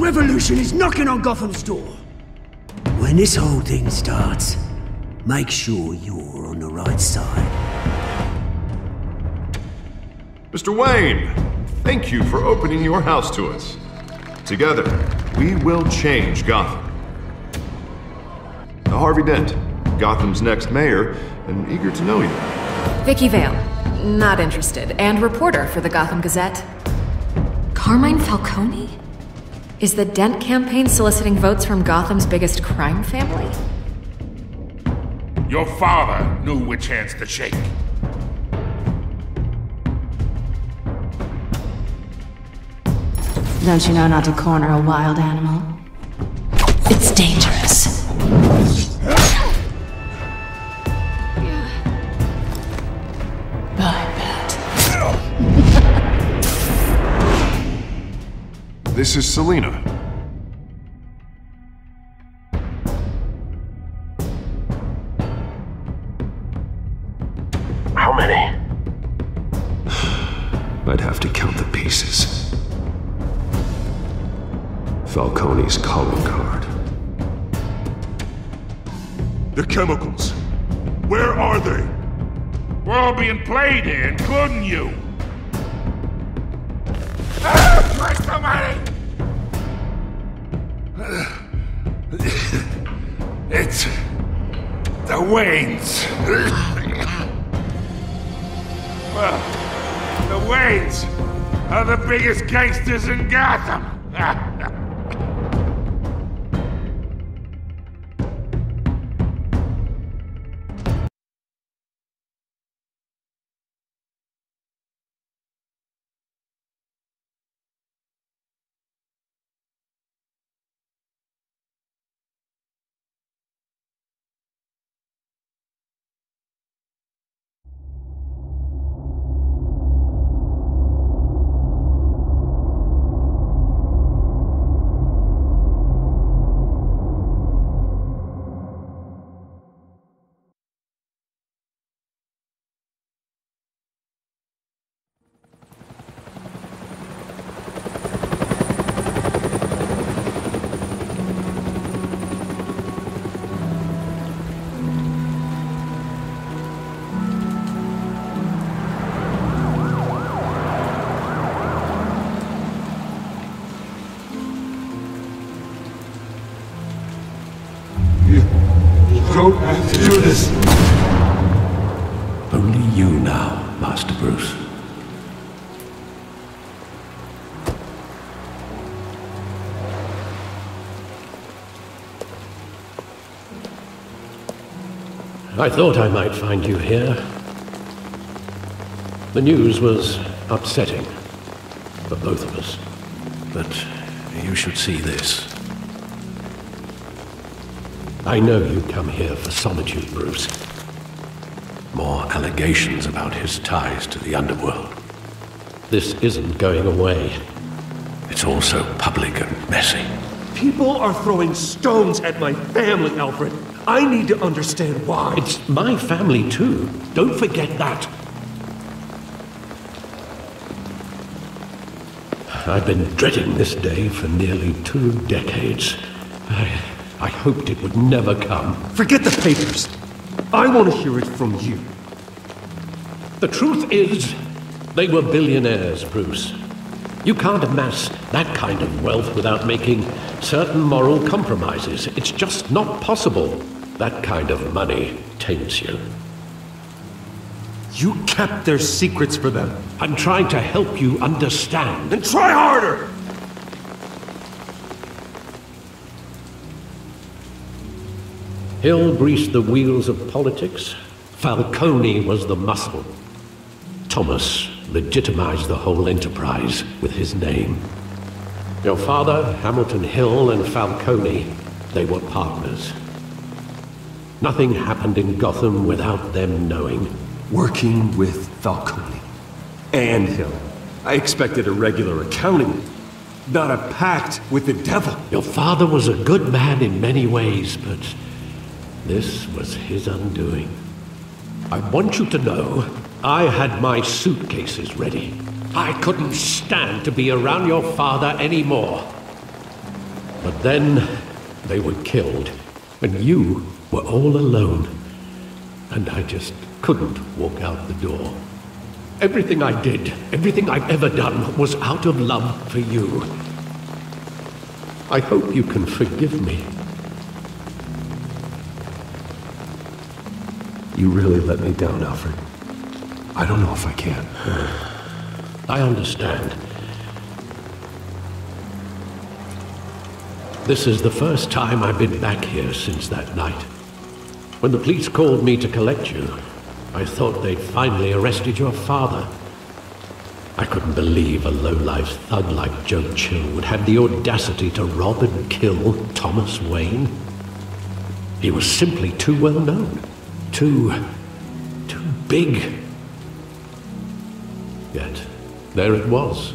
revolution is knocking on Gotham's door. When this whole thing starts, make sure you're on the right side. Mr. Wayne, thank you for opening your house to us. Together, we will change Gotham. Now, Harvey Dent, Gotham's next mayor, and eager to know you. Vicky Vale, not interested, and reporter for the Gotham Gazette. Carmine Falcone? Is the Dent campaign soliciting votes from Gotham's biggest crime family? Your father knew which hands to shake. Don't you know not to corner a wild animal? It's dangerous. I bet. This is Selina. How many? I'd have to count the pieces. Falcone's calling card. The chemicals. Where are they? We're all being played here, including you. Christ almighty! It's the Waynes. Well, the Waynes are the biggest gangsters in Gotham. Don't have to do this. Only you now, Master Bruce. I thought I might find you here. The news was upsetting for both of us. But you should see this. I know you come here for solitude, Bruce. More allegations about his ties to the underworld. This isn't going away. It's all so public and messy. People are throwing stones at my family, Alfred. I need to understand why. It's my family too. Don't forget that. I've been dreading this day for nearly 2 decades. I hoped it would never come. Forget the papers. I want to hear it from you. The truth is, they were billionaires, Bruce. You can't amass that kind of wealth without making certain moral compromises. It's just not possible. That kind of money taints you. You kept their secrets for them. I'm trying to help you understand. Then try harder! Hill greased the wheels of politics. Falcone was the muscle. Thomas legitimized the whole enterprise with his name. Your father, Hamilton Hill, and Falcone, they were partners. Nothing happened in Gotham without them knowing. Working with Falcone and Hill. I expected a regular accounting, not a pact with the devil. Your father was a good man in many ways, but this was his undoing. I want you to know, I had my suitcases ready. I couldn't stand to be around your father anymore. But then they were killed, and you were all alone. And I just couldn't walk out the door. Everything I did, everything I've ever done, was out of love for you. I hope you can forgive me. You really let me down, Alfred. I don't know if I can. I understand. This is the first time I've been back here since that night. When the police called me to collect you, I thought they'd finally arrested your father. I couldn't believe a low-life thug like Joe Chill would have the audacity to rob and kill Thomas Wayne. He was simply too well known. Too big. Yet, there it was.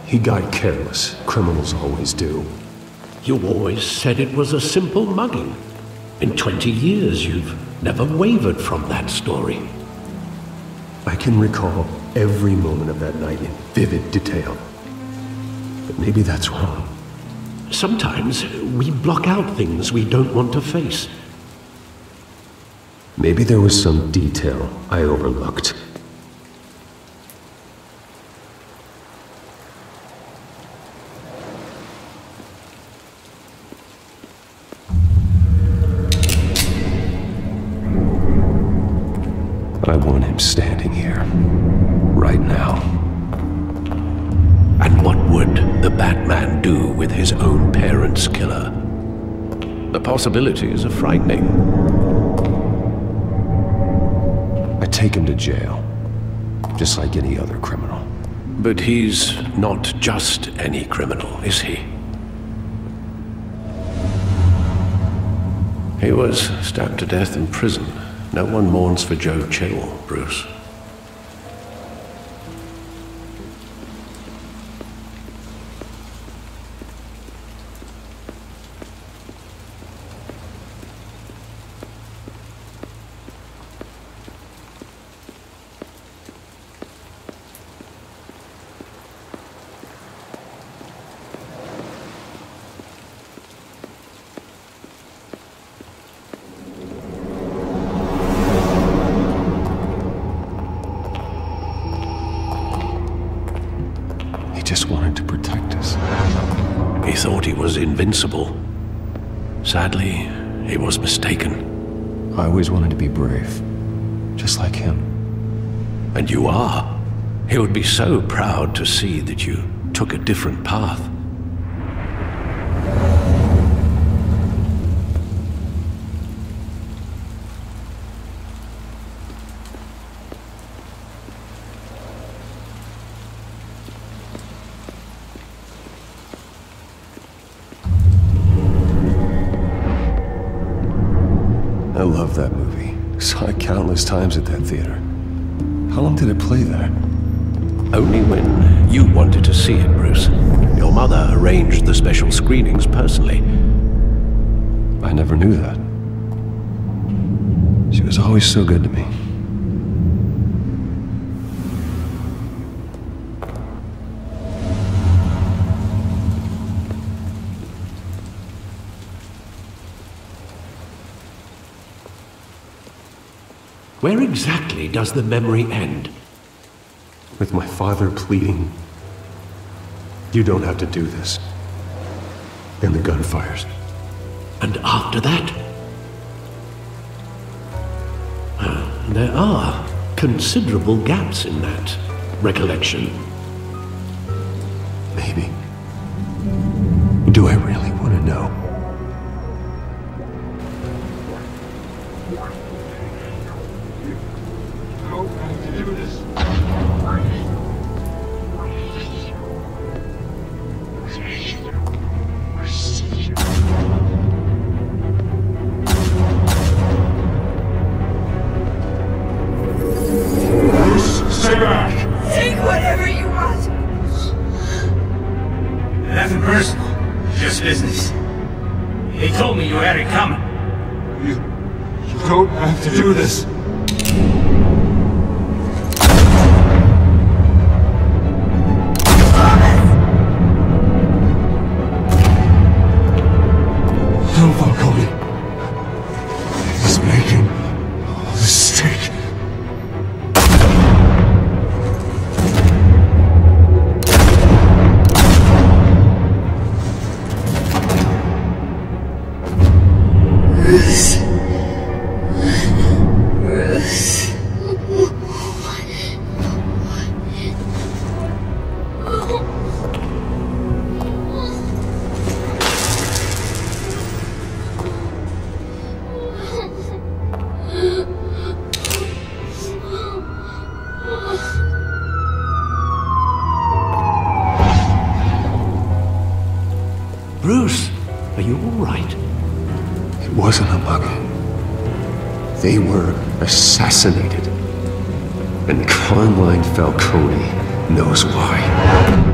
He got careless. Criminals always do. You always said it was a simple mugging. In 20 years, you've never wavered from that story. I can recall every moment of that night in vivid detail. But maybe that's wrong. Sometimes we block out things we don't want to face. Maybe there was some detail I overlooked. I want him standing here, right now. And what would the Batman do with his own parents' killer? The possibilities are frightening. I'd take him to jail, just like any other criminal. But he's not just any criminal, is he? He was stabbed to death in prison. No one mourns for Joe Chill, Bruce. Just wanted to protect us. He thought he was invincible. Sadly, he was mistaken. I always wanted to be brave, just like him. And you are. He would be so proud to see that you took a different path. I love that movie. Saw it countless times at that theater. How long did it play there? Only when you wanted to see it, Bruce. Your mother arranged the special screenings personally. I never knew that. She was always so good to me. Where exactly does the memory end? With my father pleading, "You don't have to do this." And the gunfires. And after that? There are considerable gaps in that recollection. Maybe. Do I really want to know? Stay back! Take whatever you want! Nothing personal, just business. They told me you had it coming. You don't have to do this. No, Falcone. He's making a mistake. Bruce, are you all right? It wasn't a bug. They were assassinated. And Carmine Falcone knows why.